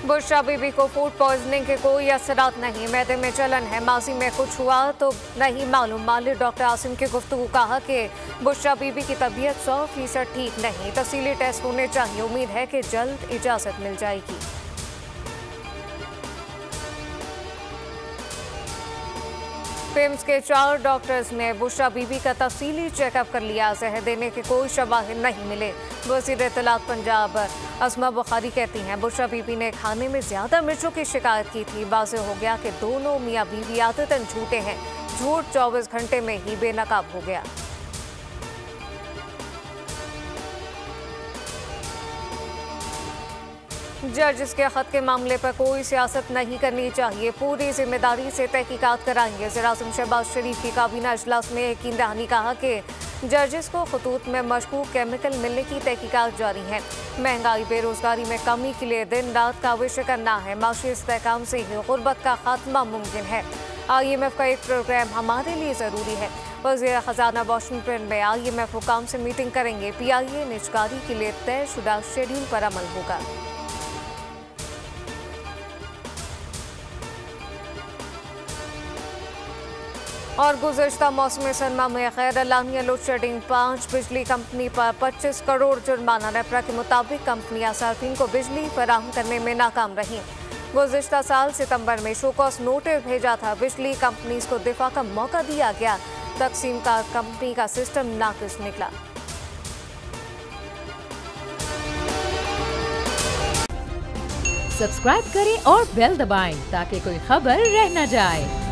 बुशरा बीबी को food poisoning के कोई असरात नहीं, मैदे में जलन है, माजी में कुछ हुआ तो नहीं मालूम। मालिक डॉक्टर आसिम की गुफ्तगू कहा कि बुशरा बीबी की तबीयत 100% ठीक नहीं, तफसीली टेस्ट होने चाहिए, उम्मीद है कि जल्द इजाजत मिल जाएगी। पिम्स के 4 डॉक्टर्स ने बुशरा बीबी का तफसीली चेकअप कर लिया, जहर देने के कोई शवाहिद नहीं मिले। वज़ीर इत्तलात पंजाब असमा बुखारी कहती हैं बुशरा बीबी ने खाने में ज्यादा मिर्चों की शिकायत की थी। वाज़ेह हो गया कि दोनों मियाँ बीवी आदतन झूठे हैं, झूठ 24 घंटे में ही बेनकाब हो गया। जज के खत के मामले पर कोई सियासत नहीं करनी चाहिए, पूरी जिम्मेदारी से तहकीकात कराएंगे। वज़ीर-ए-आज़म शहबाज शरीफ की काबीना इजलास में यकीन दहानी कहा कि जजेस को खतूत में मशकूक केमिकल मिलने की तहकीकात जारी है। महंगाई बेरोजगारी में कमी के लिए दिन रात काविश करना है, माशी इस्तेहकाम से ही गुर्बत का खात्मा मुमकिन है। IMF का एक प्रोग्राम हमारे लिए ज़रूरी है। वज़ीर ख़जाना वाशिंगटन में IMF हुकाम से मीटिंग करेंगे। PIA निजकारी के लिए तयशुदा शेड्यूल पर अमल होगा। और गुज़श्ता मौसम सरमा में खैर अलानिया लोड शेडिंग, 5 बिजली कंपनी पर 25 करोड़ जुर्माना। नेपरा के मुताबिक कंपनियां सार्फिन को बिजली फराहम करने में नाकाम रहीं। गुज़श्ता साल सितंबर में शोकॉस नोटिस भेजा था, बिजली कंपनीज को दिफा का मौका दिया गया, तकसीम का कंपनी का सिस्टम नाकिस निकला। सब्सक्राइब करें और बेल दबाएं ताकि कोई खबर रह न जाए।